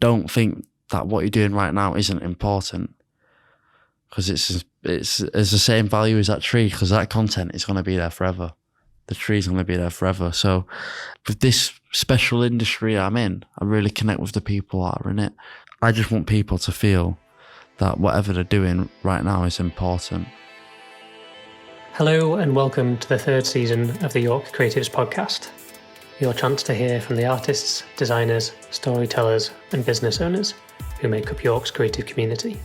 don't think that what you're doing right now isn't important, because it's the same value as that tree, because that content is going to be there forever. The tree's going to be there forever. So with this special industry I'm in, I really connect with the people that are in it. I just want people to feel that whatever they're doing right now is important. Hello and welcome to the third season of the York Creatives podcast, your chance to hear from the artists, designers, storytellers and business owners who make up York's creative community.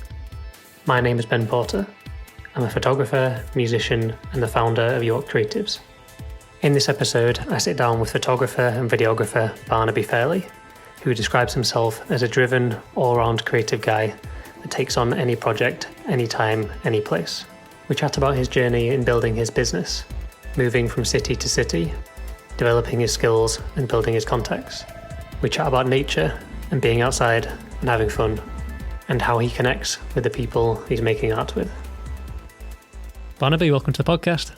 My name is Ben Porter. I'm a photographer, musician and the founder of York Creatives. In this episode, I sit down with photographer and videographer Barnaby Fairley, who describes himself as a driven, all-round creative guy that takes on any project, anytime, any place. We chat about his journey in building his business, moving from city to city, developing his skills and building his contacts. We chat about nature and being outside and having fun, and how he connects with the people he's making art with. Barnaby, welcome to the podcast.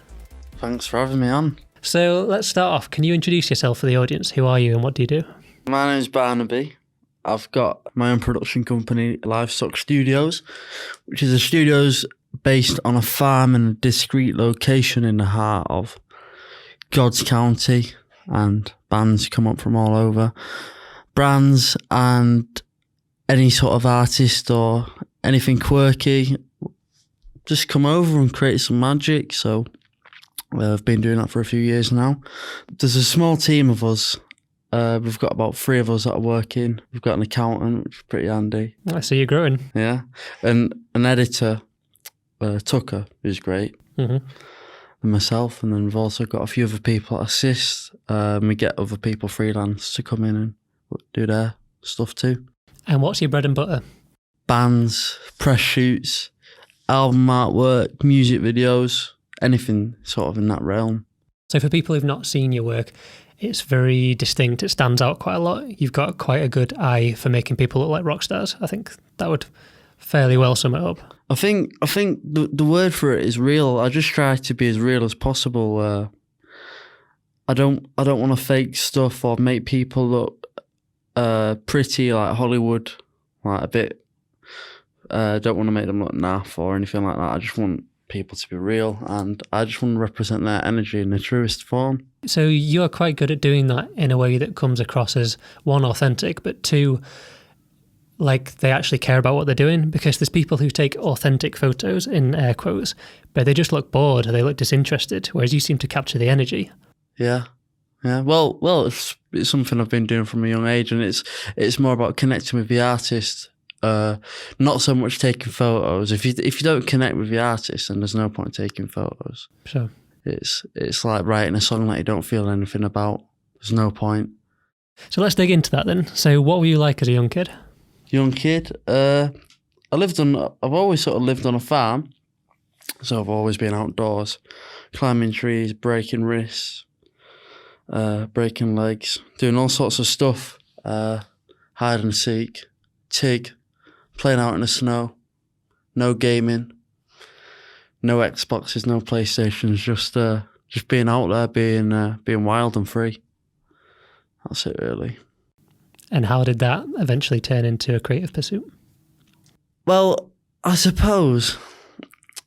Thanks for having me on. So let's start off. Can you introduce yourself for the audience? Who are you and what do you do? My name's Barnaby. I've got my own production company, Livestock Studios, which is a studios based on a farm in a discreet location in the heart of God's County, and bands come up from all over. Brands and any sort of artist or anything quirky just come over and create some magic. So I've been doing that for a few years now. There's a small team of us. We've got about 3 of us that are working. We've got an accountant, which is pretty handy. I see you're growing. Yeah. And an editor, Tucker, who's great. Mm-hmm. And myself. And then we've also got a few other people that assist. We get other people freelance to come in and do their stuff too. And what's your bread and butter? Bands, press shoots, album artwork, music videos, anything sort of in that realm. So for people who've not seen your work, it's very distinct. It stands out quite a lot. You've got quite a good eye for making people look like rock stars. I think that would fairly well sum it up. I think the word for it is real. I just try to be as real as possible. I don't want to fake stuff or make people look pretty like Hollywood, like a bit. Don't want to make them look naff or anything like that. I just want people to be real, and I just want to represent their energy in the truest form. So you're quite good at doing that in a way that comes across as, 1, authentic, but 2, like they actually care about what they're doing, because there's people who take authentic photos in air quotes, but they just look bored or they look disinterested, whereas you seem to capture the energy. Yeah. Well, it's something I've been doing from a young age, and it's more about connecting with the artist. Not so much taking photos. If you don't connect with the artist, then there's no point taking photos. Sure. It's like writing a song that you don't feel anything about. There's no point. So let's dig into that then. So what were you like as a young kid? I've always sort of lived on a farm, so I've always been outdoors, climbing trees, breaking wrists, breaking legs, doing all sorts of stuff, hide and seek, TIG, playing out in the snow, no gaming, no Xboxes, no PlayStations, just being out there, being wild and free. That's it, really. And how did that eventually turn into a creative pursuit? Well, I suppose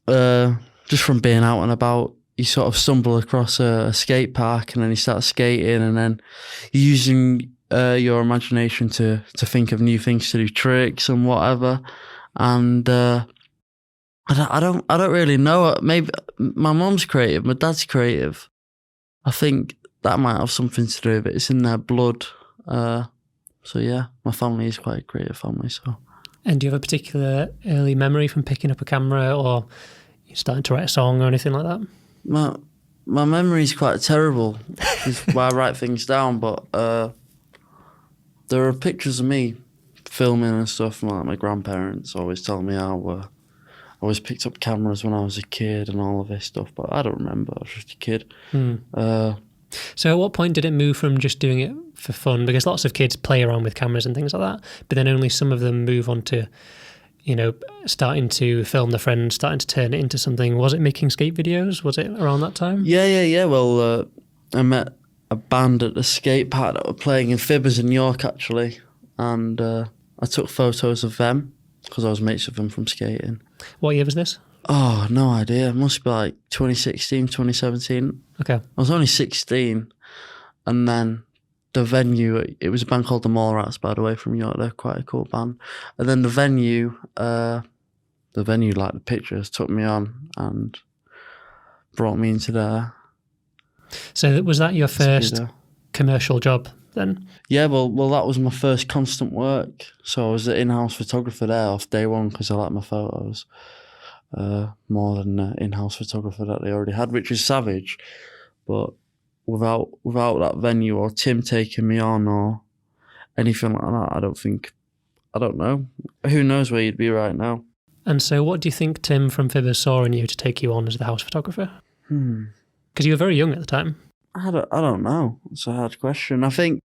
just from being out and about, you sort of stumble across a skate park, and then you start skating, and then you're using your imagination to think of new things to do, tricks and whatever. And I don't really know. Maybe my mum's creative, my dad's creative. I think that might have something to do with it. It's in their blood. So yeah, my family is quite a creative family. So. And do you have a particular early memory from picking up a camera or starting to write a song or anything like that? My memory is quite terrible. Is why I write things down, but there are pictures of me filming and stuff, and like my grandparents always tell me how I always picked up cameras when I was a kid and all of this stuff, but I don't remember. I was just a kid. So at what point did it move from just doing it for fun? Because lots of kids play around with cameras and things like that, but then only some of them move on to, starting to film their friends, starting to turn it into something. Was it making skate videos? Was it around that time? Yeah. Well, I met a band at the skate park that were playing in Fibbers in York, actually, and I took photos of them because I was mates with them from skating. What year was this? Oh, no idea. It must be like 2016, 2017. Okay. I was only 16. And then the venue, it was a band called the Mallrats, by the way, from York. They're quite a cool band. And then the venue, like the pictures, took me on and brought me into there. So was that your first commercial job then? Yeah, well, that was my first constant work. So I was the in-house photographer there off day one because I liked my photos more than the in-house photographer that they already had, which is savage. But without that venue or Tim taking me on or anything like that, I don't know. Who knows where you'd be right now. And so what do you think Tim from Fibbers saw in you to take you on as the house photographer? Because you were very young at the time. I don't know. It's a hard question. I think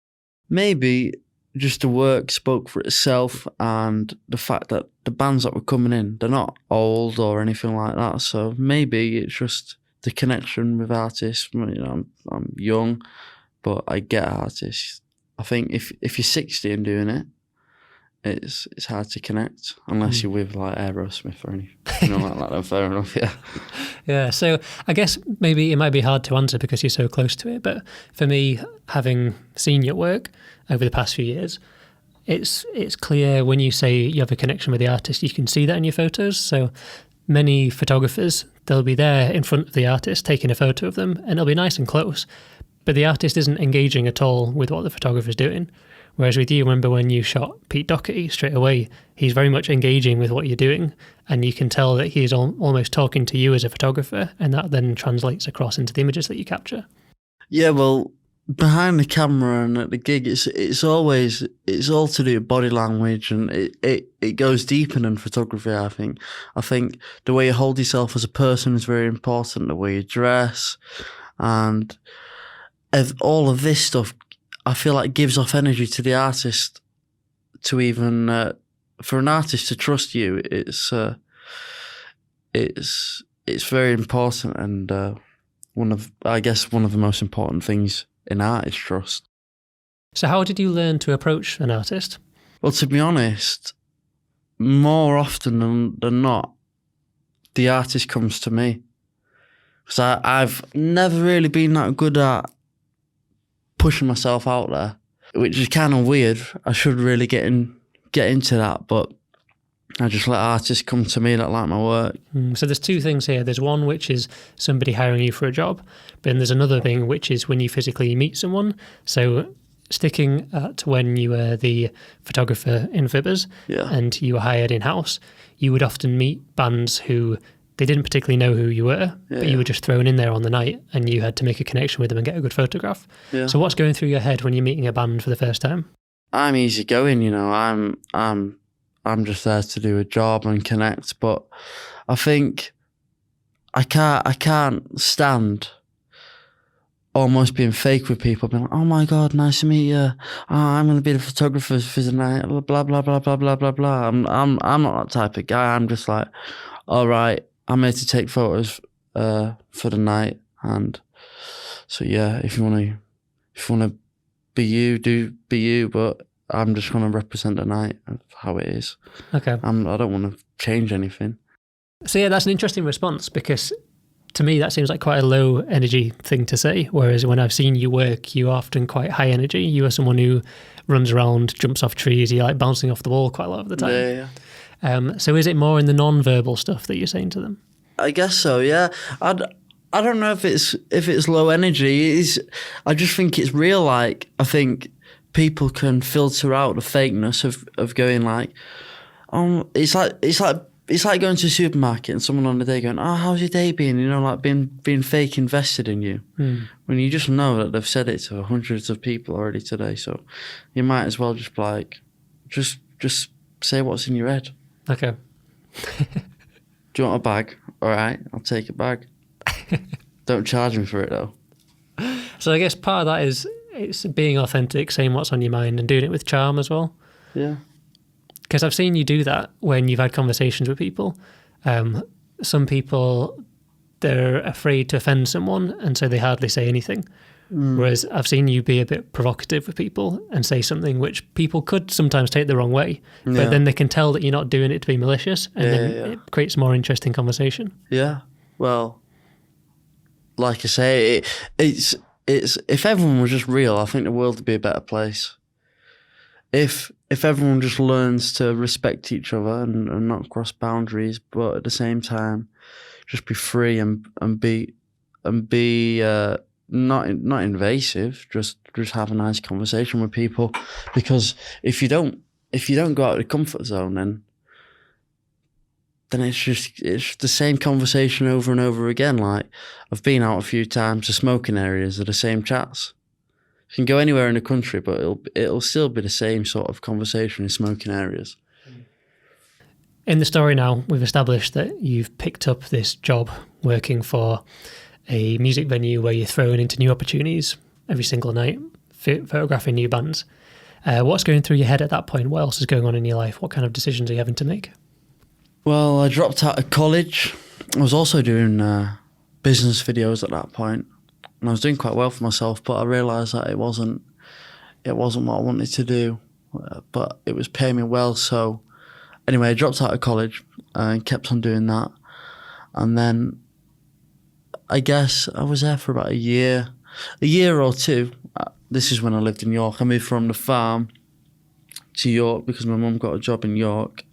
maybe just the work spoke for itself and the fact that the bands that were coming in, they're not old or anything like that. So maybe it's just the connection with artists. You know, I'm young, but I get artists. I think if you're 60 and doing it, it's hard to connect unless you're with like Aerosmith or anything like that. Then fair enough, yeah. Yeah, so I guess maybe it might be hard to answer because you're so close to it, but for me, having seen your work over the past few years, it's clear when you say you have a connection with the artist, you can see that in your photos. So many photographers, they'll be there in front of the artist taking a photo of them and it'll be nice and close, but the artist isn't engaging at all with what the photographer's doing. Whereas with you, remember when you shot Pete Doherty straight away, he's very much engaging with what you're doing and you can tell that he's almost talking to you as a photographer and that then translates across into the images that you capture. Yeah, well, behind the camera and at the gig, it's all to do with body language and it goes deeper than photography, I think. I think the way you hold yourself as a person is very important, the way you dress and all of this stuff I feel like gives off energy to the artist to even for an artist to trust you. It's very important and one of the most important things in art is trust. So how did you learn to approach an artist? Well, to be honest, more often than not, the artist comes to me because I've never really been that good at pushing myself out there, which is kind of weird. I should really get into that, but I just let artists come to me that like my work. So there's two things here. There's one which is somebody hiring you for a job, but then there's another thing which is when you physically meet someone. So sticking at when you were the photographer in Fibbers and you were hired in-house, you would often meet bands who they didn't particularly know who you were, but you were just thrown in there on the night and you had to make a connection with them and get a good photograph. Yeah. So what's going through your head when you're meeting a band for the first time? I'm easygoing, you know. I'm just there to do a job and connect, but I think I can't stand almost being fake with people, being like, oh my God, nice to meet you. Oh, I'm going to be the photographer for the night, blah, blah, blah, blah, blah, blah, blah, blah. I'm not that type of guy. I'm just like, all right, I'm here to take photos for the night. And so, yeah, if you want to be you, do be you, but I'm just going to represent the night of how it is. Okay. I don't want to change anything. So, yeah, that's an interesting response because to me, that seems like quite a low energy thing to say. Whereas when I've seen you work, you're often quite high energy. You are someone who runs around, jumps off trees, you're like bouncing off the wall quite a lot of the time. Yeah. So is it more in the non-verbal stuff that you're saying to them? I guess so, yeah. I don't know if it's low energy. I just think it's real. Like, I think people can filter out the fakeness of going like, it's like going to a supermarket and someone on the day going, oh, how's your day been? You know, like being fake invested in you. When you just know that they've said it to hundreds of people already today. So you might as well just be like, just say what's in your head. Okay. Do you want a bag? All right, I'll take a bag. Don't charge me for it though. So I guess part of that is it's being authentic, saying what's on your mind and doing it with charm as well. Yeah. Because I've seen you do that when you've had conversations with people. Some people, they're afraid to offend someone and so they hardly say anything. Whereas I've seen you be a bit provocative with people and say something which people could sometimes take the wrong way, but then they can tell that you're not doing it to be malicious, and it creates more interesting conversation. Yeah. Well, like I say, it's if everyone was just real, I think the world would be a better place. If everyone just learns to respect each other and not cross boundaries, but at the same time, just be free and be not invasive, just have a nice conversation with people. Because if you don't go out of the comfort zone, then it's the same conversation over and over again. Like, I've been out a few times, the smoking areas are the same chats. You can go anywhere in the country, but it'll still be the same sort of conversation in smoking areas. In the story now, we've established that you've picked up this job working for a music venue where you're thrown into new opportunities every single night, photographing new bands. What's going through your head at that point? What else is going on in your life? What kind of decisions are you having to make? Well, I dropped out of college. I was also doing business videos at that point, and I was doing quite well for myself, but I realised that it wasn't what I wanted to do, but it was paying me well. So anyway, I dropped out of college and kept on doing that. And then I guess I was there for about a year or two. This is when I lived in York. I moved from the farm to York because my mum got a job in York.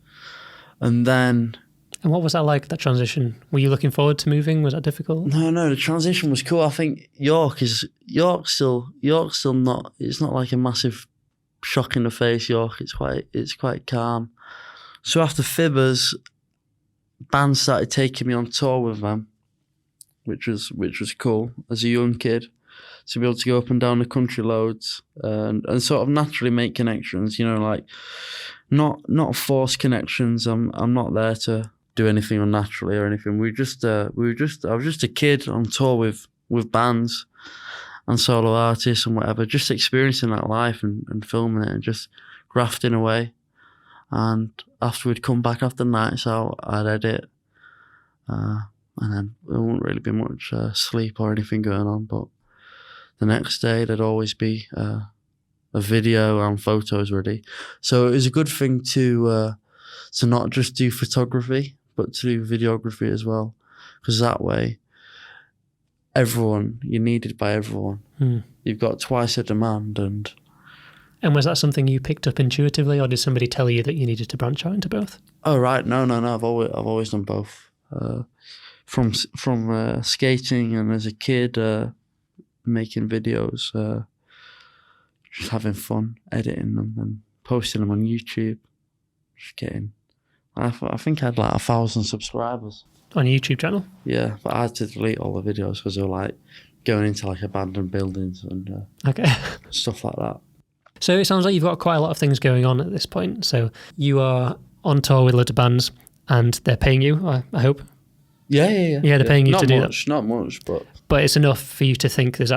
And what was that like, that transition? Were you looking forward to moving? Was that difficult? No, the transition was cool. I think York's still not, it's not like a massive shock in the face, York. It's quite calm. So after Fibbers, bands started taking me on tour with them, which was cool as a young kid, to be able to go up and down the country loads and sort of naturally make connections, like not forced connections. I'm not there to do anything unnaturally or anything. I was just a kid on tour with bands and solo artists and whatever, just experiencing that life and filming it and just grafting away. And after we'd come back after nights out, I'd edit. And then there wouldn't really be much sleep or anything going on. But the next day, there'd always be a video and photos ready. So it was a good thing to not just do photography, but to do videography as well. Because that way, you're needed by everyone. You've got twice the demand. And was that something you picked up intuitively, or did somebody tell you that you needed to branch out into both? Oh, right. No. I've always done both. From skating and as a kid, making videos, just having fun, editing them and posting them on YouTube. Just getting, I think I had like 1,000 subscribers. On your YouTube channel? Yeah, but I had to delete all the videos because they were like going into like abandoned buildings and stuff like that. So it sounds like you've got quite a lot of things going on at this point. So you are on tour with loads of bands and they're paying you, I hope? Yeah. Yeah, they're paying you to do that. Not much, but it's enough for you to think there's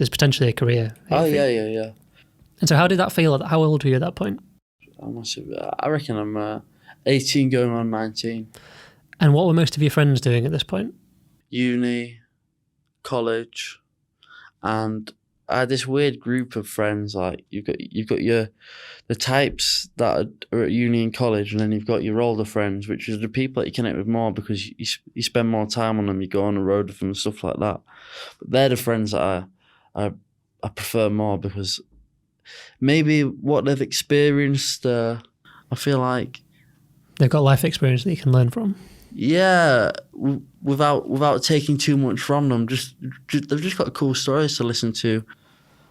potentially a career. Oh, yeah. And so how did that feel? How old were you at that point? I reckon I'm 18 going on 19. And what were most of your friends doing at this point? Uni, college, and I had this weird group of friends. Like you've got the types that are at uni and college, and then you've got your older friends, which is the people that you connect with more because you spend more time on them. You go on the road with them and stuff like that. But they're the friends that I prefer more because maybe what they've experienced. I feel like they've got life experience that you can learn from. Yeah, without taking too much from them. They've just got cool stories to listen to.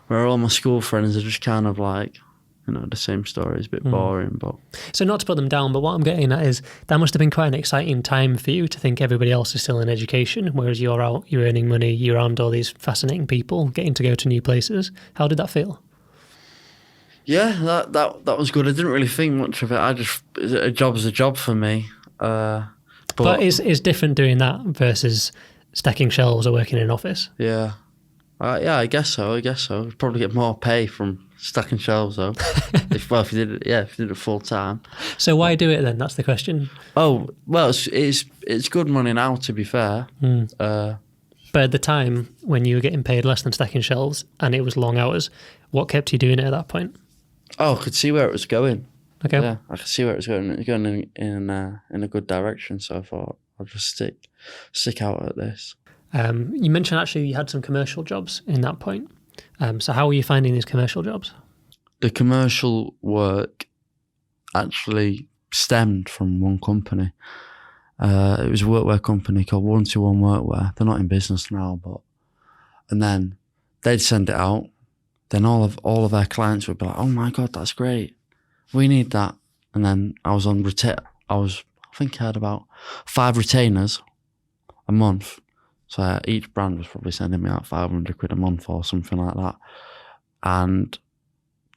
Where all my school friends are just kind of like, the same stories, a bit boring. But so not to put them down, but what I'm getting at is that must have been quite an exciting time for you to think everybody else is still in education, whereas you're out, you're earning money, you're around all these fascinating people, getting to go to new places. How did that feel? Yeah, that was good. I didn't really think much of it. A job's a job for me. But it's different doing that versus stacking shelves or working in an office. Yeah. I guess so. You'd probably get more pay from stacking shelves though. if you did it full time. So why do it then? That's the question. Oh well, it's good money now. To be fair, But at the time, when you were getting paid less than stacking shelves and it was long hours, what kept you doing it at that point? Oh, I could see where it was going. Okay. Yeah, I could see where it was going. It was going in a good direction. So I thought I'll just stick out at this. You mentioned actually you had some commercial jobs in that point. So how were you finding these commercial jobs? The commercial work actually stemmed from one company. It was a workwear company called 121 Workwear. They're not in business now, and then they'd send it out. Then all of their clients would be like, "Oh my God, that's great. We need that." And then I was on I think I had about 5 retainers a month. So each brand was probably sending me out 500 quid a month or something like that. And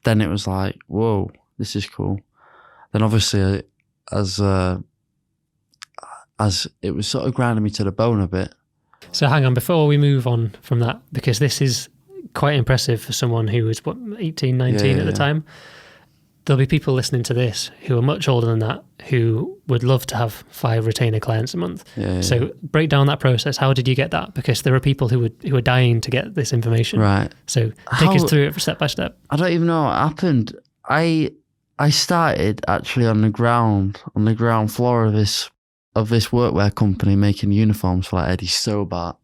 then it was like, whoa, this is cool. Then obviously as it was sort of grinding me to the bone a bit. So hang on, before we move on from that, because this is quite impressive for someone who was, 18, 19 at the time. There'll be people listening to this who are much older than that, who would love to have 5 retainer clients a month. So break down that process. How did you get that? Because there are people who are dying to get this information. Right. So take us through it step by step. I don't even know what happened. I started actually on the ground floor of this workwear company making uniforms for like Eddie Stobart.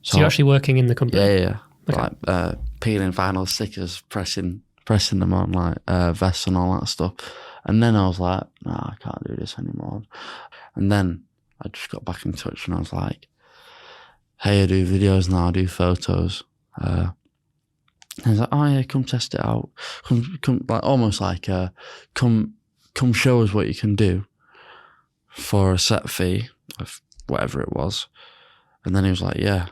So you're actually working in the company? Yeah. Okay. Like peeling vinyl stickers, pressing them on like vests and all that stuff. And then I was like, no, I can't do this anymore. And then I just got back in touch and I was like, hey, I do videos now, I do photos. And I was like, oh yeah, come test it out. Come like almost like come show us what you can do for a set fee of whatever it was. And then he was like, yeah,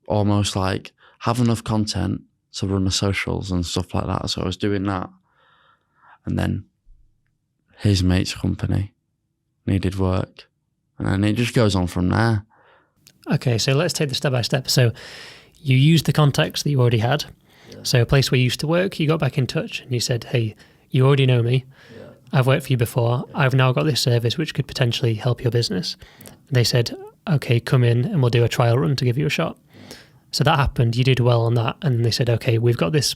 almost like have enough content to run the socials and stuff like that. So I was doing that. And then his mate's company needed work. And then it just goes on from there. Okay, so let's take the step by step. So you used the contacts that you already had. Yeah. So a place where you used to work, you got back in touch and you said, hey, you already know me. Yeah. I've worked for you before. Yeah. I've now got this service which could potentially help your business. Yeah. They said, okay, come in and we'll do a trial run to give you a shot. So that happened, you did well on that, and they said, okay, we've got this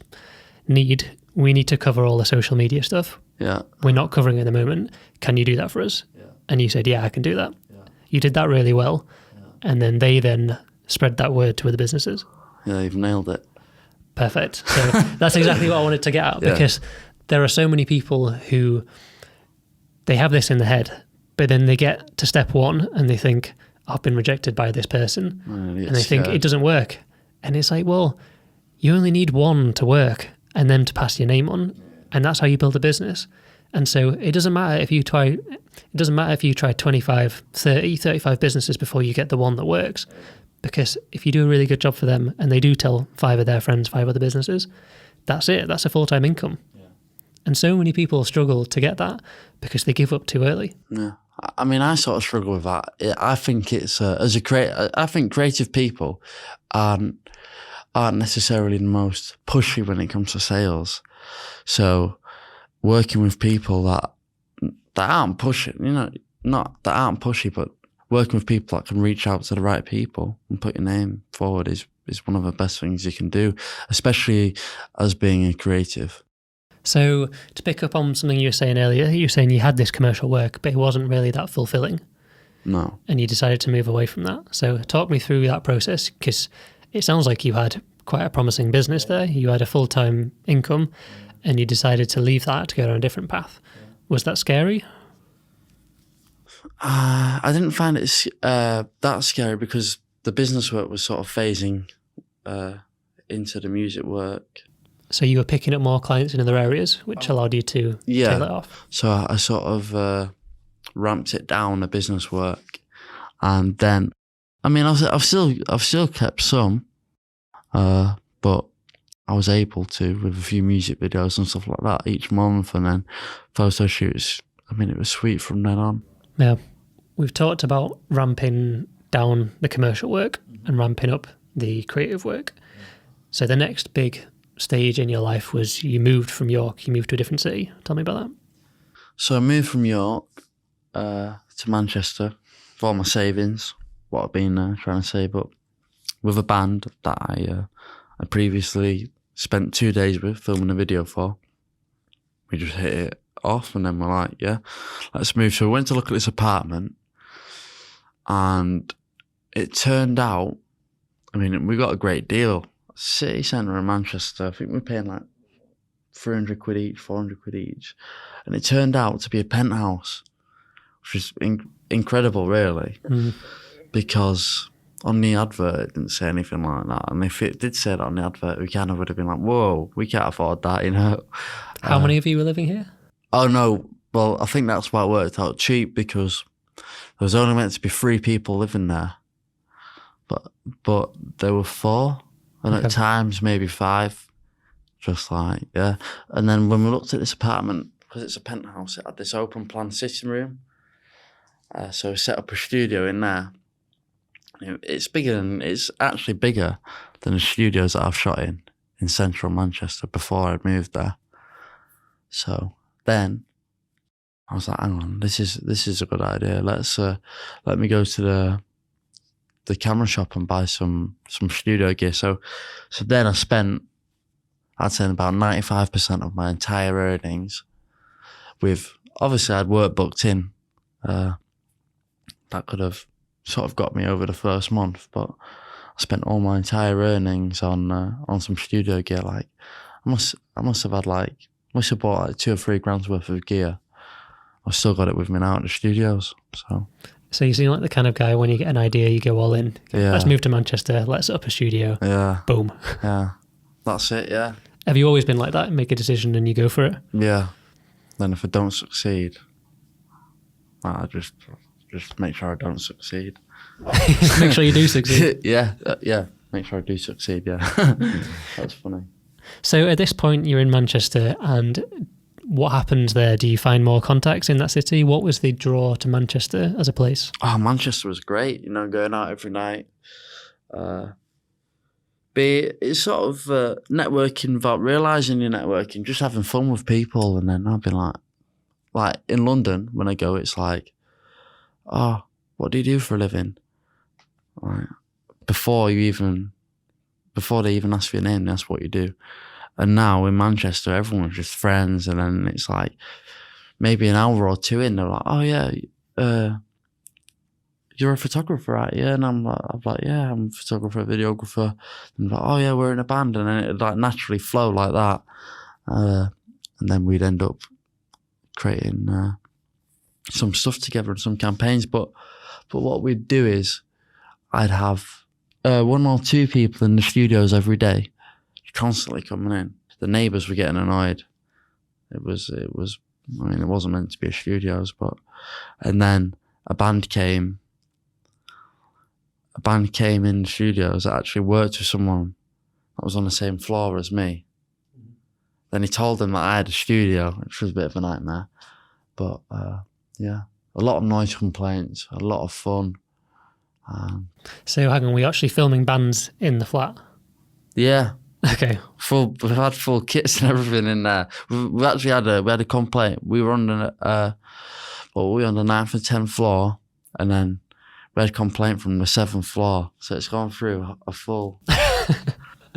need, we need to cover all the social media stuff. Yeah. We're not covering it at the moment. Can you do that for us? Yeah. And you said, yeah, I can do that. Yeah. You did that really well. Yeah. And then they spread that word to other businesses. Yeah, you've nailed it. Perfect. So that's exactly what I wanted to get at, because there are so many people who, they have this in their head, but then they get to step 1 and they think, I've been rejected by this person, and they think it doesn't work. And it's like, well, you only need 1 to work and then to pass your name on, and that's how you build a business. And so it doesn't matter if you try 25, 30, 35 businesses before you get the one that works, because if you do a really good job for them and they do tell 5 of their friends 5 other businesses, that's it. That's a full-time income. Yeah. And so many people struggle to get that because they give up too early. Yeah. I mean, I sort of struggle with that. I think it's I think creative people aren't necessarily the most pushy when it comes to sales. So working with people that aren't pushing, not that aren't pushy, but working with people that can reach out to the right people and put your name forward is one of the best things you can do, especially as being a creative. So to pick up on something you were saying earlier, you were saying you had this commercial work, but it wasn't really that fulfilling. No. And you decided to move away from that. So talk me through that process, because it sounds like you had quite a promising business there. You had a full-time income and you decided to leave that to go on a different path. Was that scary? I didn't find it that scary because the business work was sort of phasing into the music work. So you were picking up more clients in other areas, which allowed you to tail it off? So I sort of ramped it down, the business work. And then, I mean, I've still kept some, but I was able to with a few music videos and stuff like that each month, and then photo shoots. I mean, it was sweet from then on. Yeah. We've talked about ramping down the commercial work and ramping up the creative work. So the next big stage in your life was you moved from York, you moved to a different city. Tell me about that. So I moved from York to Manchester for all my savings, what I've been trying to say, but with a band that I previously spent 2 days with filming a video for, we just hit it off, and then we're like, yeah, let's move. So we went to look at this apartment, and it turned out, I mean, we got a great deal. City centre in Manchester, I think we're paying like 300 quid each, 400 quid each. And it turned out to be a penthouse, which is incredible, really, because on the advert, it didn't say anything like that. And if it did say that on the advert, we kind of would have been like, whoa, we can't afford that, you know. How many of you were living here? Oh, no. Well, I think that's why it worked out cheap, because there was only meant to be 3 people living there. But there were 4, and at times maybe 5. Just like, yeah. And then when we looked at this apartment, because it's a penthouse, it had this open plan sitting room. So we set up a studio in there. It's actually bigger than the studios that I've shot in central Manchester before I moved there. So then I was like, hang on, this is a good idea. Let me go to the camera shop and buy some studio gear. So then I spent, I'd say, about 95% of my entire earnings with, obviously I had work booked in that could have sort of got me over the first month, but I spent all my entire earnings on some studio gear. Like I must have bought like 2 or 3 grand's worth of gear. I've still got it with me now at the studios. So you seem like the kind of guy, when you get an idea, you go all in. Yeah. Let's move to Manchester, let's set up a studio. Yeah. Boom. Yeah. That's it, yeah. Have you always been like that? Make a decision and you go for it? Yeah. Then if I don't succeed, I just make sure I don't succeed. Make sure you do succeed. Yeah. Make sure I do succeed, yeah. That's funny. So at this point, you're in Manchester, and what happens there? Do you find more contacts in that city? What was the draw to Manchester as a place? Oh, Manchester was great, going out every night. It's sort of networking without realising you're networking, just having fun with people. And then I've been like in London, when I go, it's like, oh, what do you do for a living? Like, before they even ask for your name, that's what you do. And now in Manchester, everyone's just friends. And then it's like maybe an hour or 2 in, they're like, oh yeah, you're a photographer, right? Yeah. And I'm like, yeah, I'm a photographer, videographer. And like, oh yeah, we're in a band. And then it'd like naturally flow like that. And then we'd end up creating some stuff together and some campaigns. But what we'd do is I'd have 1 or 2 people in the studios every day, constantly coming in. The neighbours were getting annoyed. It wasn't meant to be a studios, and then a band came in the studios that actually worked with someone that was on the same floor as me. Then he told them that I had a studio, which was a bit of a nightmare. But yeah, a lot of noise complaints, a lot of fun. So hang on, were you actually filming bands in the flat? Yeah. Okay. We've had full kits and everything in there. We actually had a complaint. We were on the 9th and 10th floor, and then we had a complaint from the 7th floor. So it's gone through a full.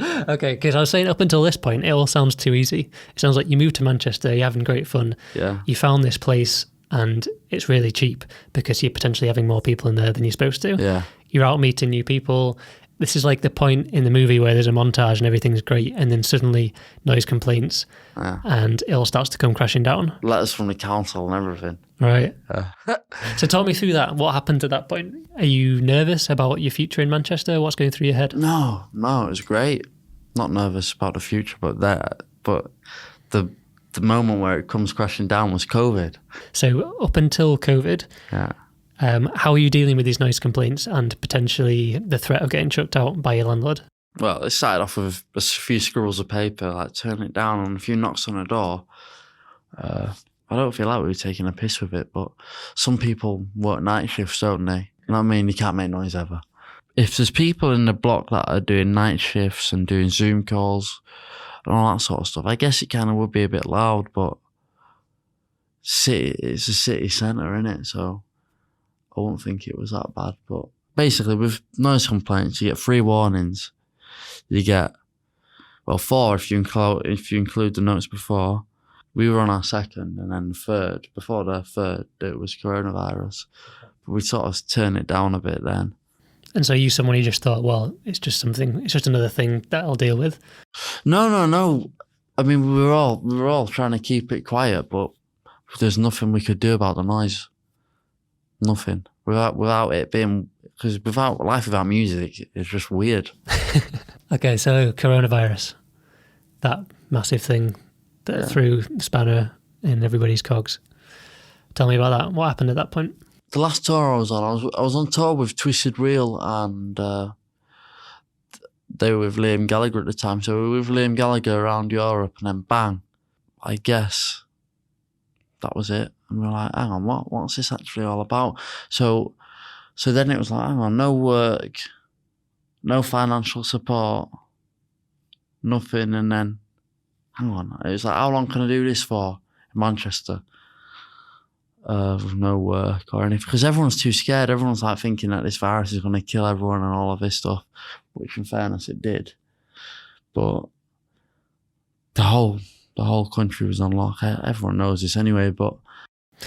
Okay, because I was saying up until this point, it all sounds too easy. It sounds like you moved to Manchester, you're having great fun. Yeah. You found this place and it's really cheap because you're potentially having more people in there than you're supposed to. Yeah. You're out meeting new people. This is like the point in the movie where there's a montage and everything's great, and then suddenly noise complaints and it all starts to come crashing down. Letters from the council and everything. Right. So talk me through that. What happened at that point? Are you nervous about your future in Manchester? What's going through your head? No, it was great. Not nervous about the future, but the moment where it comes crashing down was COVID. So up until COVID, how are you dealing with these noise complaints and potentially the threat of getting chucked out by your landlord? Well, it started off with a few scribbles of paper, like turning it down, and a few knocks on the door. I don't feel like we were taking a piss with it, but some people work night shifts, don't they? You know what I mean? You can't make noise ever. If there's people in the block that are doing night shifts and doing Zoom calls and all that sort of stuff, I guess it kind of would be a bit loud, but it's a city centre, innit? So I won't think it was that bad. But basically with noise complaints, you get 3 warnings. You get, 4 if you include the notes before. We were on our second, and then the third. Before the third, it was coronavirus. But we sort of turned it down a bit then. And so you someone who just thought, well, it's just another thing that I'll deal with? No. I mean, we were all trying to keep it quiet, but there's nothing we could do about the noise. Nothing. Without it being, because life without music is just weird. Okay, so coronavirus, that massive thing that threw the spanner in everybody's cogs. Tell me about that. What happened at that point? The last tour I was on tour with Twisted Reel, and they were with Liam Gallagher at the time. So we were with Liam Gallagher around Europe, and then bang, I guess that was it. And we were like, hang on, what's this actually all about? So then it was like, hang on, no work, no financial support, nothing. And then, hang on, it was like, how long can I do this for in Manchester? With no work or anything, because everyone's too scared. Everyone's like thinking that this virus is going to kill everyone and all of this stuff, which in fairness it did. But the whole country was on lock. Everyone knows this anyway. But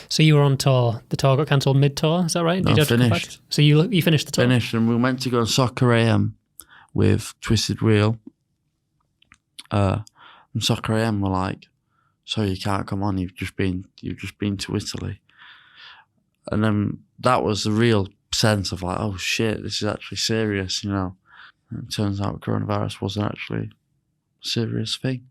so you were on tour. The tour got cancelled mid-tour. Is that right? No, finished. So you finished the tour. Finished, and we were meant to go on Soccer AM with Twisted Reel. And Soccer AM were like, "So you can't come on. You've just been to Italy." And then that was the real sense of like, oh shit, this is actually serious, you know. And it turns out coronavirus wasn't actually a serious thing.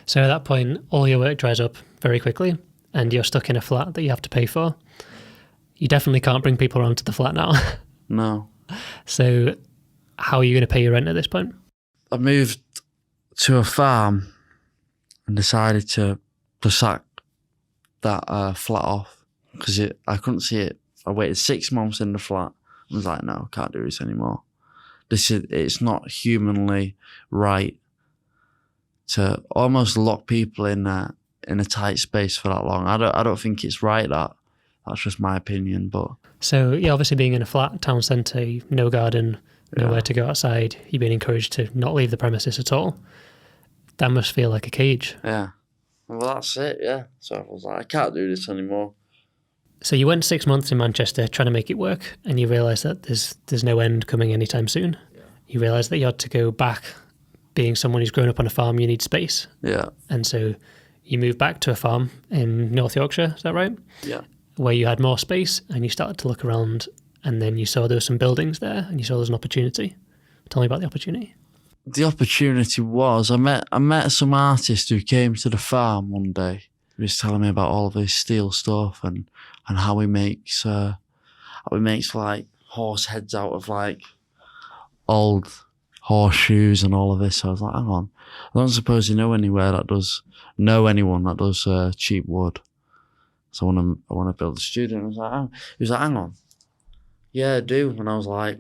So at that point, all your work dries up very quickly and you're stuck in a flat that you have to pay for. You definitely can't bring people around to the flat now. No. So how are you going to pay your rent at this point? I moved to a farm and decided to sack that flat off. Because I couldn't see it. I waited 6 months in the flat. I was like, no, I can't do this anymore. It's not humanly right to almost lock people in a tight space for that long. I don't think it's right. That's just my opinion. But so yeah, obviously being in a flat town centre, no garden, nowhere to go outside. You've been encouraged to not leave the premises at all. That must feel like a cage. Yeah. Well, that's it. Yeah. So I was like, I can't do this anymore. So you went 6 months in Manchester trying to make it work, and you realised that there's no end coming anytime soon. Yeah. You realised that you had to go back. Being someone who's grown up on a farm, you need space. Yeah. And so you moved back to a farm in North Yorkshire, is that right? Yeah. Where you had more space, and you started to look around, and then you saw there were some buildings there, and you saw there was an opportunity. Tell me about the opportunity. The opportunity was, I met some artist who came to the farm one day. He was telling me about all of his steel stuff and how he makes like horse heads out of like old horseshoes and all of this. So I was like, hang on, I don't suppose you know anyone that does cheap wood. So I want to build a studio. And he was like, hang on, yeah, I do. And I was like,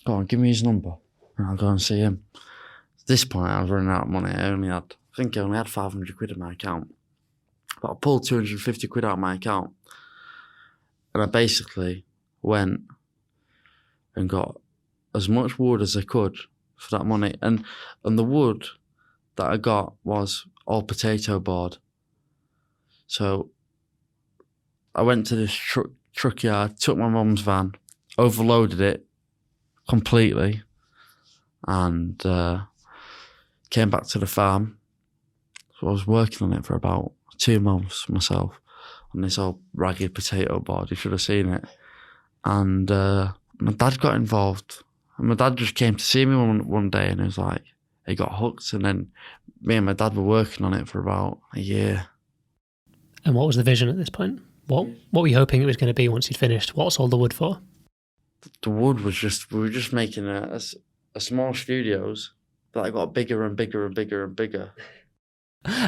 go on, give me his number, and I'll go and see him. At this point, I was running out of money. I only had 500 quid in my account. But I pulled 250 quid out of my account. And I basically went and got as much wood as I could for that money. And the wood that I got was all potato board. So I went to this truck yard, took my mum's van, overloaded it completely, and came back to the farm. So I was working on it for about 2 months myself on this old ragged potato board. You should have seen it. And my dad got involved. And my dad just came to see me one day, and he was like, he got hooked. And then me and my dad were working on it for about a year. And what was the vision at this point? What were you hoping it was going to be once you'd finished? What's all the wood for? The wood was we were just making a small studios that got bigger and bigger and bigger and bigger.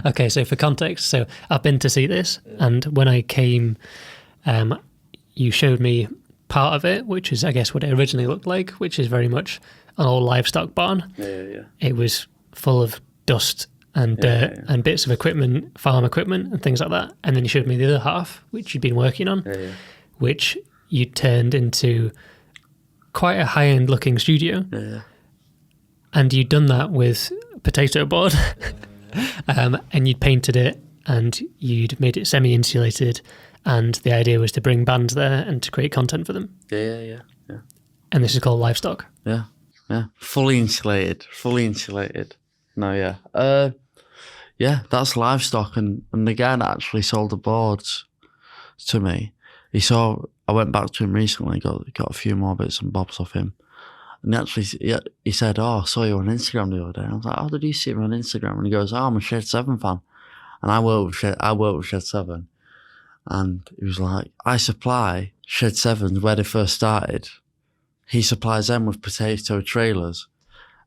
Okay, so for context, so I've been to see this, and when I came, you showed me part of it, which is, I guess, what it originally looked like, which is very much an old livestock barn. Yeah. It was full of dust and dirt and bits of equipment, farm equipment and things like that. And then you showed me the other half, which you'd been working on, which you turned into quite a high-end looking studio. Yeah. And you'd done that with potato board. And you'd painted it and you'd made it semi-insulated, and the idea was to bring bands there and to create content for them. Yeah. And this is called Livestock. Yeah. Fully insulated. No, yeah. Yeah, that's Livestock, and the guy that actually sold the boards to me, I went back to him recently, got a few more bits and bobs off him. And he said, "Oh, I saw you on Instagram the other day." And I was like, "How did you see me on Instagram?" And he goes, "Oh, I'm a Shed 7 fan." And I work with Shed 7. And he was like, "I supply Shed 7s where they first started. He supplies them with potato trailers.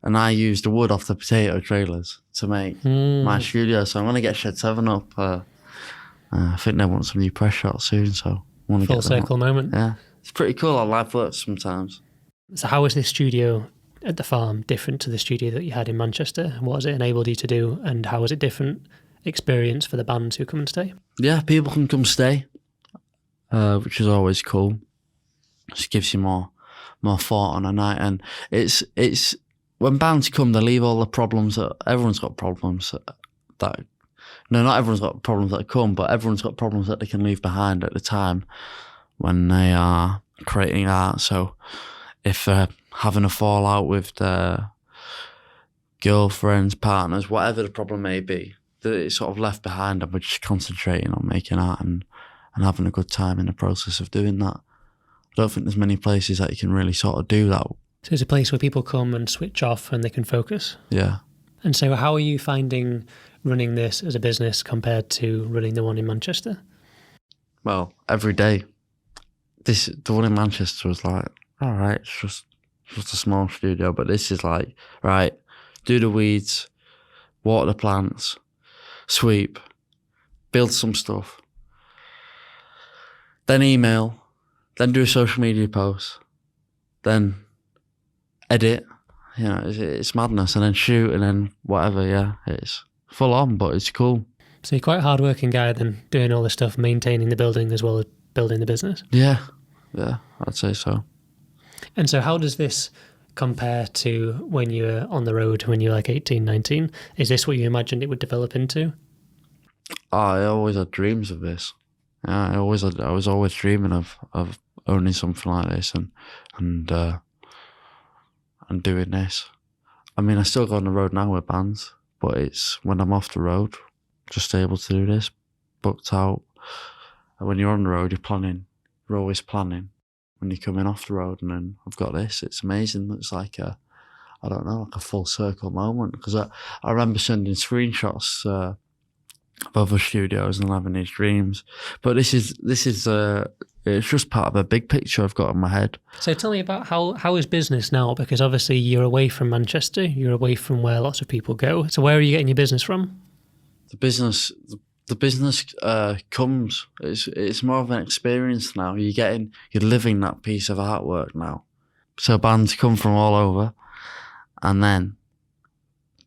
And I use the wood off the potato trailers to make my studio. So I'm going to get Shed 7 up. I think they want some new press shots soon, so I want to Full get them circle up. moment. Yeah. It's pretty cool how life works sometimes. So how is this studio at the farm different to the studio that you had in Manchester? What has it enabled you to do, and how is it different experience for the bands who come and stay? Yeah, people can come stay, which is always cool. Just gives you more thought on a night. And it's when bands come, they leave all the problems that everyone's got problems that no, not everyone's got problems that come, but everyone's got problems that they can leave behind at the time when they are creating art. So if they're having a fallout with their girlfriends, partners, whatever the problem may be, that it's sort of left behind, and we're just concentrating on making art and having a good time in the process of doing that. I don't think there's many places that you can really sort of do that. So it's a place where people come and switch off and they can focus. Yeah. And so how are you finding running this as a business compared to running the one in Manchester? Well, every day. The one in Manchester was like, all right, it's just a small studio, but this is like, right, do the weeds, water the plants, sweep, build some stuff, then email, then do a social media post, then edit. You know, it's madness, and then shoot, and then whatever. Yeah, it's full on, but it's cool. So you're quite a hard-working guy then, doing all this stuff, maintaining the building as well as building the business. Yeah, I'd say so. And so how does this compare to when you were on the road, when you were like 18, 19? Is this what you imagined it would develop into? I always had dreams of this. Yeah, I was always dreaming of owning something like this and doing this. I mean, I still go on the road now with bands, but it's when I'm off the road, just able to do this, booked out. And when you're on the road, you're always planning. When you're coming off the road, and then I've got this, it's amazing. It's like a full circle moment, because I remember sending screenshots of other studios and having these dreams. But this is it's just part of a big picture I've got in my head. So tell me about how is business now? Because obviously you're away from Manchester, you're away from where lots of people go. So where are you getting your business from? The business Comes. It's more of an experience now. You're living that piece of artwork now. So bands come from all over, and then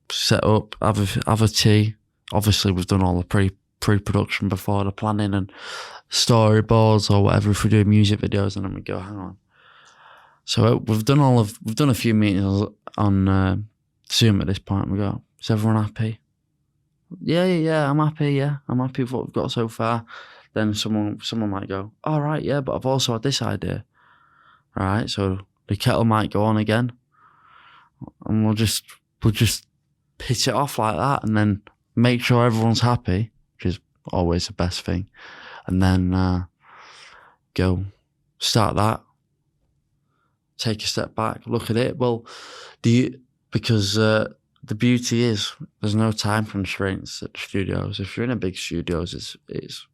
set up, have a tea. Obviously, we've done all the pre-production before, the planning and storyboards or whatever. If we do music videos, and then we go, hang on. So we've done a few meetings on Zoom at this point. We go, is everyone happy? Yeah, I'm happy. Yeah, I'm happy with what we've got so far. Then someone might go, all right, yeah, but I've also had this idea. All right, so the kettle might go on again, and we'll just hit it off like that, and then make sure everyone's happy, which is always the best thing, and then go start that. Take a step back, look at it. Well, because the beauty is there's no time constraints at the studios. If you're in a big studios, it's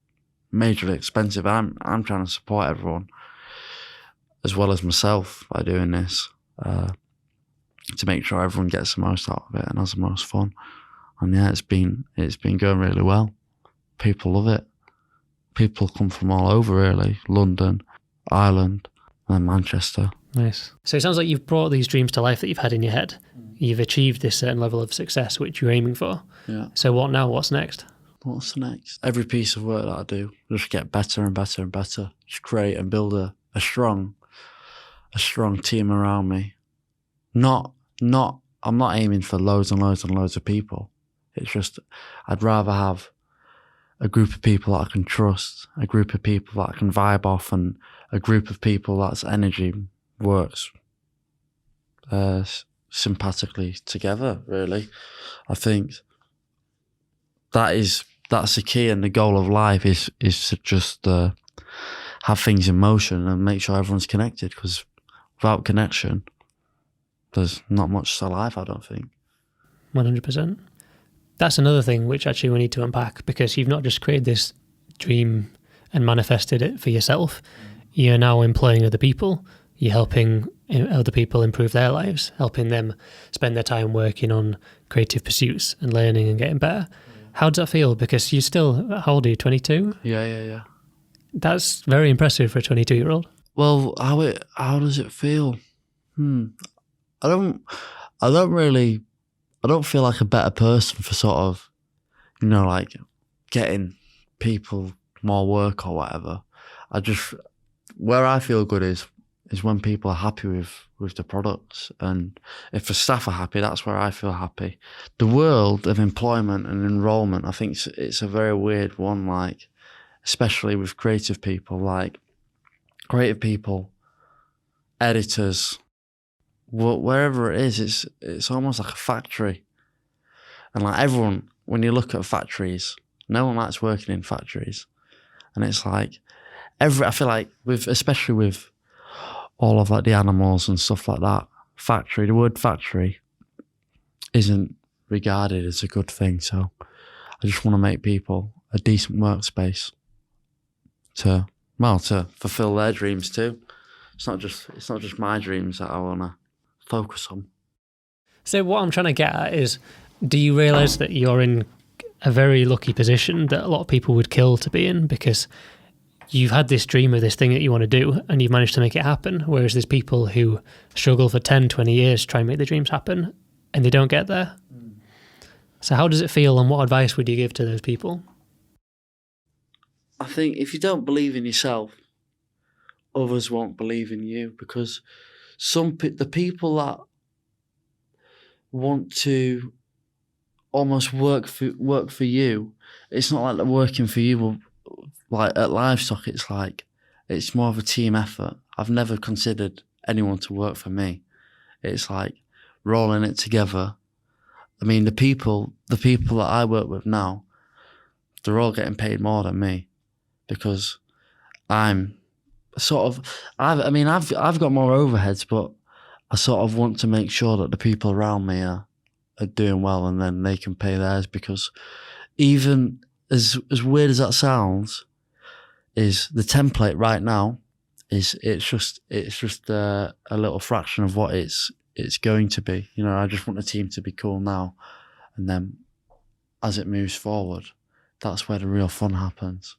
majorly expensive. I'm trying to support everyone as well as myself by doing this to make sure everyone gets the most out of it and has the most fun. And yeah, it's been going really well. People love it. People come from all over, really. London, Ireland, and Manchester. Nice. So it sounds like you've brought these dreams to life that you've had in your head. You've achieved this certain level of success which you're aiming for. Yeah. So what now? What's next? What's next? Every piece of work that I do, just get better and better and better. Just create and build a strong a strong team around me. I'm not aiming for loads and loads and loads of people. It's just, I'd rather have a group of people that I can trust, a group of people that I can vibe off, and a group of people that's energy works sympathetically together, really. I think that's the key, and the goal of life is to just have things in motion and make sure everyone's connected, because without connection, there's not much to life, I don't think. 100%. That's another thing which actually we need to unpack, because you've not just created this dream and manifested it for yourself. You're now employing other people. You're helping other people improve their lives, helping them spend their time working on creative pursuits and learning and getting better. How does that feel? Because you're still, how old are you, 22? Yeah. That's very impressive for a 22-year-old. Well, how does it feel? I don't feel like a better person for sort of, like getting people more work or whatever. Where I feel good is when people are happy with the products, and if the staff are happy, that's where I feel happy. The world of employment and enrollment, I think it's a very weird one, like, especially with creative people, editors, wherever it is, it's almost like a factory. And like everyone, when you look at factories, no one likes working in factories. And it's like, I feel like especially with all of like the animals and stuff like that, the word factory isn't regarded as a good thing. So I just want to make people a decent workspace to fulfill their dreams too. It's not just my dreams that I want to focus on. So what I'm trying to get at is, do you realise that you're in a very lucky position that a lot of people would kill to be in, because you've had this dream of this thing that you want to do and you've managed to make it happen, whereas there's people who struggle for 10, 20 years to try and make their dreams happen and they don't get there. So how does it feel, and what advice would you give to those people? I think if you don't believe in yourself, others won't believe in you, because the people that want to almost work for you, it's not like they're working for you. Like at Livestock, it's more of a team effort. I've never considered anyone to work for me. It's like rolling it together. I mean, the people that I work with now, they're all getting paid more than me, because I'm sort of, I've got more overheads, but I sort of want to make sure that the people around me are doing well, and then they can pay theirs, because even as weird as that sounds, is the template right now it's just a little fraction of what it's going to be. I just want the team to be cool now, and then as it moves forward, that's where the real fun happens.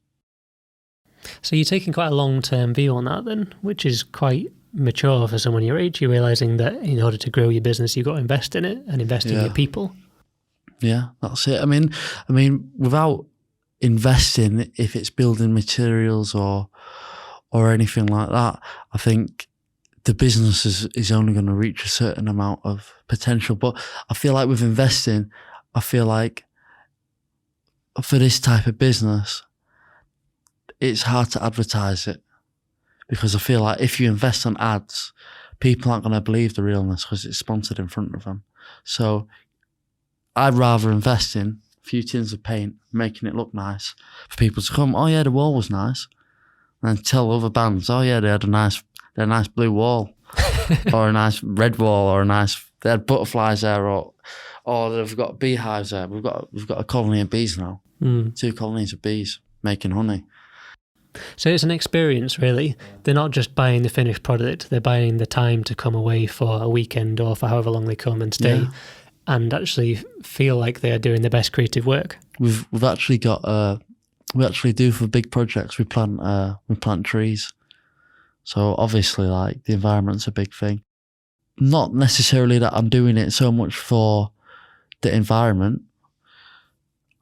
So you're taking quite a long-term view on that then, which is quite mature for someone your age. You're realising that in order to grow your business, you've got to invest in it and invest in your people. Yeah, that's it. I mean, without investing, if it's building materials or anything like that, I think the business is only going to reach a certain amount of potential. But I feel like with investing, I feel like for this type of business, it's hard to advertise it, because I feel like if you invest on ads, people aren't going to believe the realness because it's sponsored in front of them. So I'd rather invest in a few tins of paint, making it look nice for people to come, oh yeah, the wall was nice, and tell other bands, oh yeah, they had a nice blue wall or a nice red wall, or they had butterflies there, or they've got beehives there. We've got a colony of bees now, 2 colonies of bees making honey. So it's an experience, really. They're not just buying the finished product, they're buying the time to come away for a weekend or for however long they come and stay, and actually feel like they are doing their best creative work. We've actually got we actually do for big projects, we plant trees. So obviously, like, the environment's a big thing. Not necessarily that I'm doing it so much for the environment.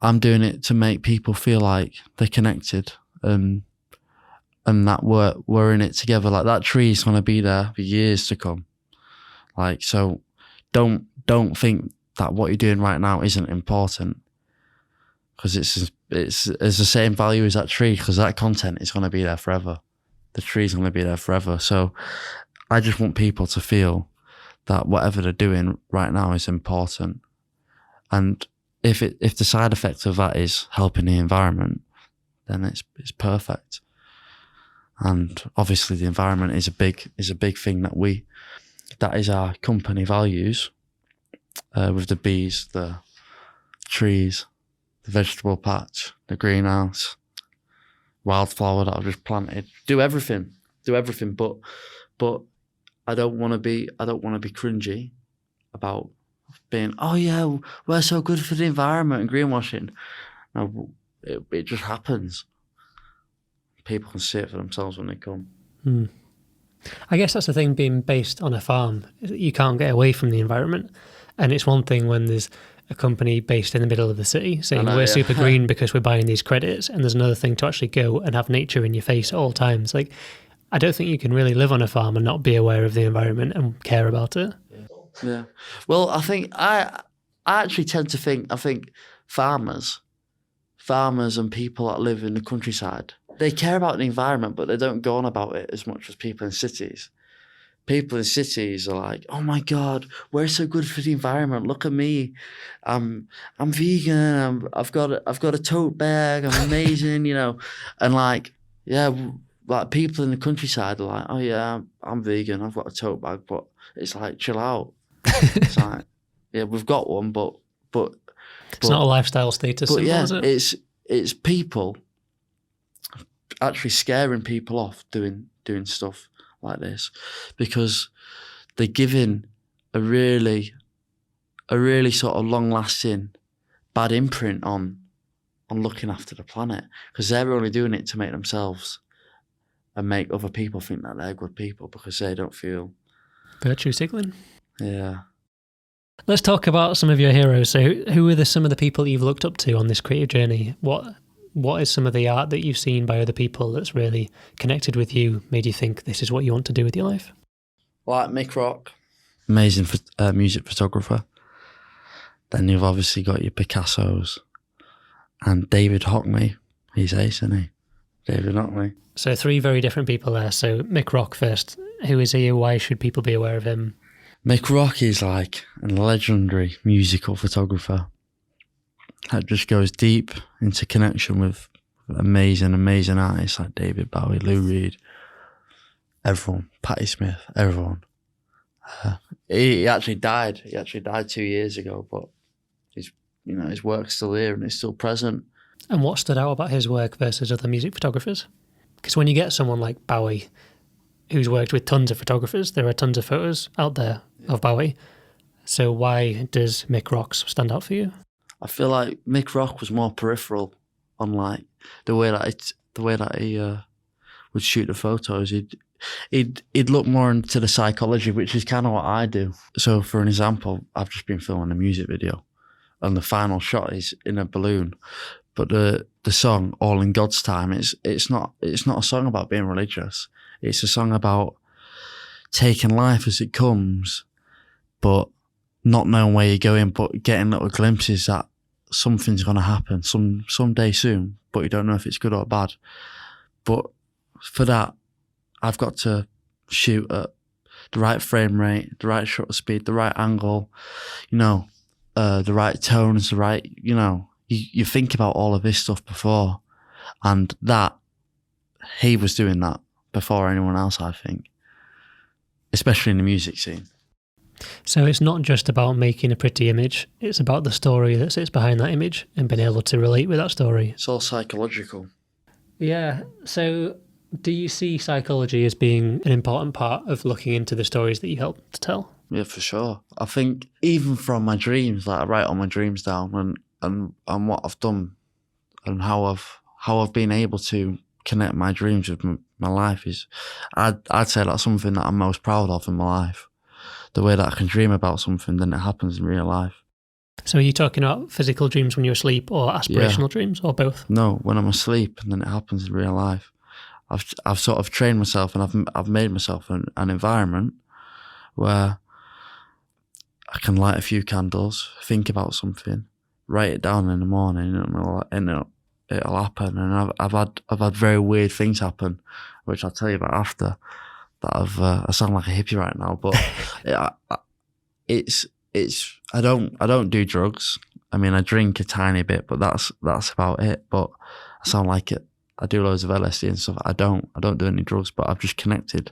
I'm doing it to make people feel like they're connected, and and that we're in it together. Like, that tree's going to be there for years to come. Like, so don't think that what you're doing right now isn't important, because it's the same value as that tree, because that content is going to be there forever. The tree's going to be there forever. So I just want people to feel that whatever they're doing right now is important. And if the side effect of that is helping the environment, then it's perfect. And obviously the environment is a big thing that is our company values, with the bees, the trees, the vegetable patch, the greenhouse, wildflower that I've just planted. Do everything, but I don't want to be cringy about being, oh yeah, we're so good for the environment and greenwashing. No, it just happens. People can see it for themselves when they come. I guess that's the thing, being based on a farm. You can't get away from the environment. And it's one thing when there's a company based in the middle of the city saying we're super green because we're buying these credits, and there's another thing to actually go and have nature in your face at all times. Like, I don't think you can really live on a farm and not be aware of the environment and care about it. Yeah. Well, I think I actually tend to think, I think farmers and people that live in the countryside, they care about the environment, but they don't go on about it as much as people in cities. People in cities are like, oh my God, we're so good for the environment. Look at me. I'm vegan. I've got a tote bag. I'm amazing, you know. And like, yeah, like people in the countryside are like, oh yeah, I'm vegan. I've got a tote bag, but it's like, chill out. It's like, yeah, we've got one, but it's not a lifestyle status symbol, yeah, is it? It's people actually scaring people off doing stuff like this, because they're giving a really sort of long-lasting bad imprint on looking after the planet, because they're only doing it to make themselves and make other people think that they're good people, because they don't feel virtue signaling. Yeah. Let's talk about some of your heroes. So who are some of the people you've looked up to on this creative journey? What is some of the art that you've seen by other people that's really connected with you, made you think this is what you want to do with your life? Like Mick Rock, amazing music photographer. Then you've obviously got your Picassos, and David Hockney. He's ace, isn't he? David Hockney. So 3 very different people there. So Mick Rock first. Who is he? Why should people be aware of him? Mick Rock is like a legendary musical photographer that just goes deep into connection with amazing artists like David Bowie, Lou Reed, everyone, Patti Smith, everyone. He actually died. He actually died 2 years ago, but his work's still here and it's still present. And what stood out about his work versus other music photographers? Because when you get someone like Bowie, who's worked with tons of photographers, there are tons of photos out there of Bowie. So why does Mick Rock stand out for you? I feel like Mick Rock was more peripheral on like the way that he would shoot the photos. He'd look more into the psychology, which is kind of what I do. So for an example, I've just been filming a music video, and the final shot is in a balloon. But the song "All in God's Time" it's not a song about being religious. It's a song about taking life as it comes, but not knowing where you're going, but getting little glimpses that something's going to happen someday soon, but you don't know if it's good or bad. But for that, I've got to shoot at the right frame rate, the right shutter speed, the right angle, the right tones, the right, you think about all of this stuff before, and that he was doing that before anyone else, I think, especially in the music scene. So it's not just about making a pretty image, it's about the story that sits behind that image and being able to relate with that story. It's all psychological. Yeah. So do you see psychology as being an important part of looking into the stories that you help to tell? Yeah, for sure. I think even from my dreams, like I write all my dreams down and what I've done and how I've been able to connect my dreams with my life is, I'd say that's something that I'm most proud of in my life. The way that I can dream about something, then it happens in real life. So are you talking about physical dreams when you're asleep, or aspirational dreams, or both? No, when I'm asleep and then it happens in real life. I've sort of trained myself, and I've made myself an environment where I can light a few candles, think about something, write it down in the morning, and it'll happen. And I've had very weird things happen, which I'll tell you about after. That I sound like a hippie right now, but I don't do drugs. I mean, I drink a tiny bit, but that's about it. But I sound like it. I do loads of LSD and stuff. I don't do any drugs, but I've just connected.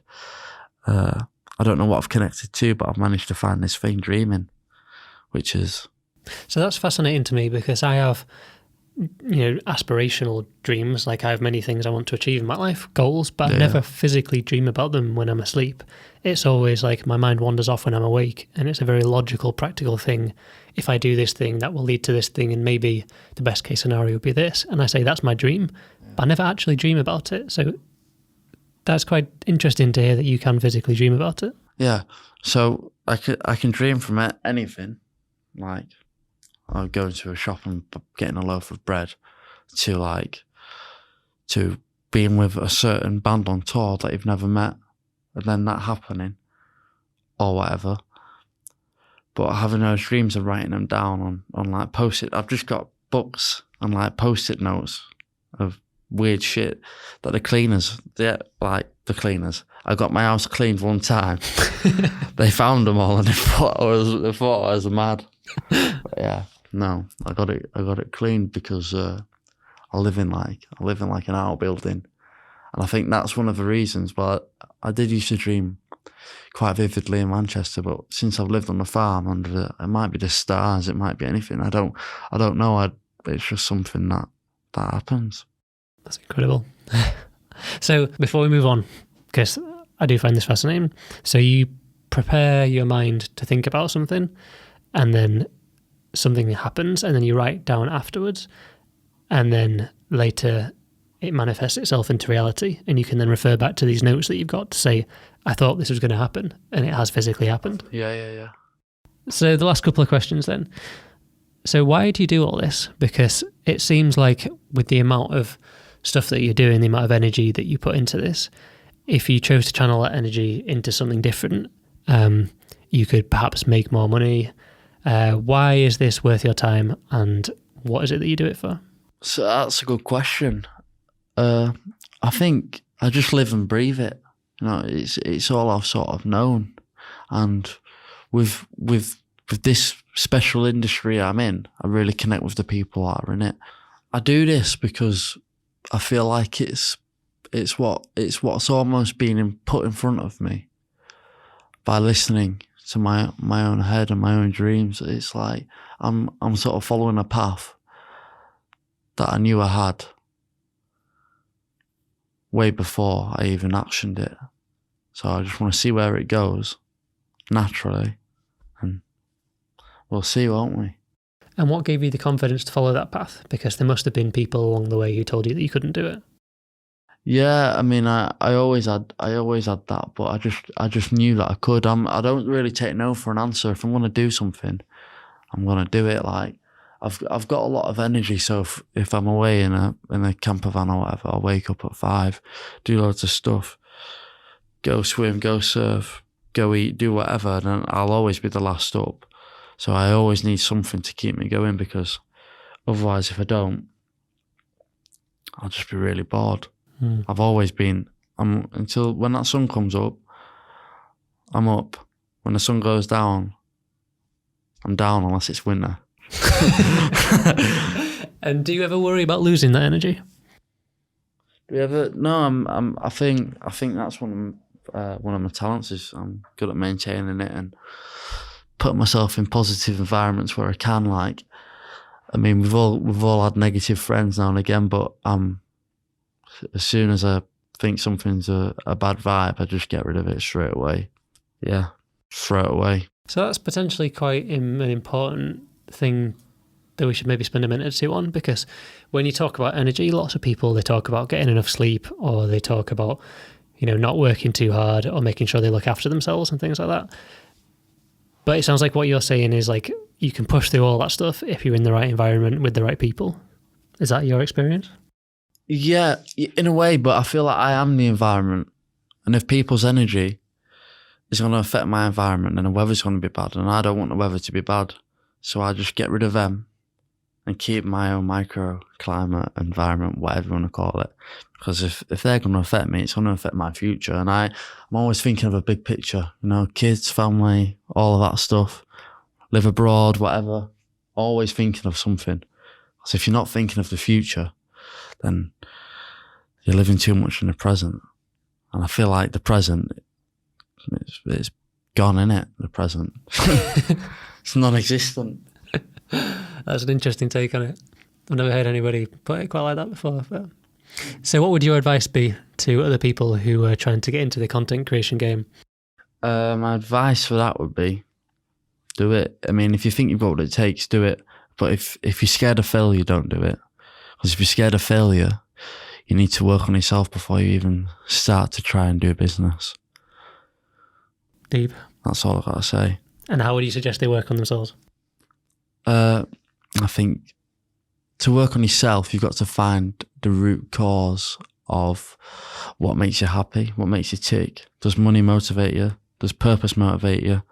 I don't know what I've connected to, but I've managed to find this thing, dreaming, which is... So that's fascinating to me, because I have, aspirational dreams. Like, I have many things I want to achieve in my life, goals, but I never physically dream about them when I'm asleep. It's always like my mind wanders off when I'm awake, and it's a very logical, practical thing. If I do this thing, that will lead to this thing, and maybe the best case scenario would be this. And I say, that's my dream, but I never actually dream about it. So that's quite interesting to hear that you can physically dream about it. Yeah. So I can dream from anything, like I'm going to a shop and getting a loaf of bread, to being with a certain band on tour that you've never met, and then that happening, or whatever. But having those dreams and writing them down on like post-it. I've just got books and like post-it notes of weird shit that the cleaners. I got my house cleaned one time. They found them all and they thought I was mad. But yeah, no, I got it cleaned because I live in like an outbuilding, and I think that's one of the reasons. But I did used to dream quite vividly in Manchester, but since I've lived on the farm, and it might be the stars, it might be anything. I don't know. It's just something that happens. That's incredible. So before we move on, because I do find this fascinating, so you prepare your mind to think about something, and then something happens, and then you write down afterwards, and then later it manifests itself into reality, and you can then refer back to these notes that you've got to say, I thought this was going to happen, and it has physically happened. Yeah. So the last couple of questions then. So why do you do all this? Because it seems like with the amount of stuff that you're doing, the amount of energy that you put into this, if you chose to channel that energy into something different, you could perhaps make more money. Why is this worth your time, and what is it that you do it for? So that's a good question. I think I just live and breathe it. It's all I've sort of known, and with this special industry I'm in, I really connect with the people that are in it. I do this because I feel like it's what's almost been put in front of me by listening to my own head and my own dreams. It's like I'm sort of following a path that I knew I had way before I even actioned it. So I just want to see where it goes naturally, and we'll see, won't we? And what gave you the confidence to follow that path? Because there must have been people along the way who told you that you couldn't do it. Yeah, I mean, I always had that, but I just knew that I could. I don't really take no for an answer. If I'm gonna do something, I'm gonna do it. Like I've got a lot of energy, so if I'm away in a camper van or whatever, I'll wake up at 5, do loads of stuff, go swim, go surf, go eat, do whatever, and then I'll always be the last up. So I always need something to keep me going, because otherwise, if I don't, I'll just be really bored. I've always been. Until when that sun comes up, I'm up. When the sun goes down, I'm down, unless it's winter. And do you ever worry about losing that energy? Do you ever? No, I think that's one of my talents is I'm good at maintaining it and putting myself in positive environments where I can. Like, I mean, we've all had negative friends now and again, but as soon as I think something's a bad vibe, I just get rid of it straight away. Yeah, throw it away. So that's potentially quite an important thing that we should maybe spend a minute or two on, because when you talk about energy, lots of people, they talk about getting enough sleep, or they talk about, not working too hard, or making sure they look after themselves and things like that. But it sounds like what you're saying is like you can push through all that stuff if you're in the right environment with the right people. Is that your experience? Yeah, in a way, but I feel like I am the environment. And if people's energy is going to affect my environment, then the weather's going to be bad. And I don't want the weather to be bad. So I just get rid of them and keep my own microclimate, environment, whatever you want to call it. Because if they're going to affect me, it's going to affect my future. And I'm always thinking of a big picture, kids, family, all of that stuff, live abroad, whatever. Always thinking of something. So if you're not thinking of the future, then you're living too much in the present. And I feel like the present, it's gone, innit? The present. It's non-existent. That's an interesting take on it. I've never heard anybody put it quite like that before. But... So what would your advice be to other people who are trying to get into the content creation game? My advice for that would be, do it. I mean, if you think you've got what it takes, do it. But if you're scared of failure, don't do it. Because if you're scared of failure, you need to work on yourself before you even start to try and do a business. Deep. That's all I've got to say. And how would you suggest they work on themselves? I think to work on yourself, you've got to find the root cause of what makes you happy, what makes you tick. Does money motivate you? Does purpose motivate you?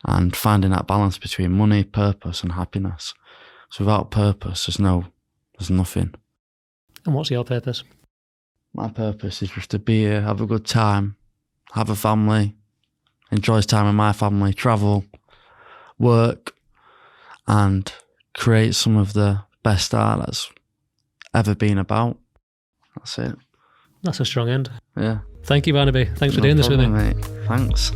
And finding that balance between money, purpose and happiness. So without purpose, there's nothing. And what's your purpose? My purpose is just to be here, have a good time, have a family, enjoy time with my family, travel, work, and create some of the best art that's ever been about. That's it. That's a strong end. Yeah. Thank you, Barnaby. Thanks for doing this with me. Mate. Thanks.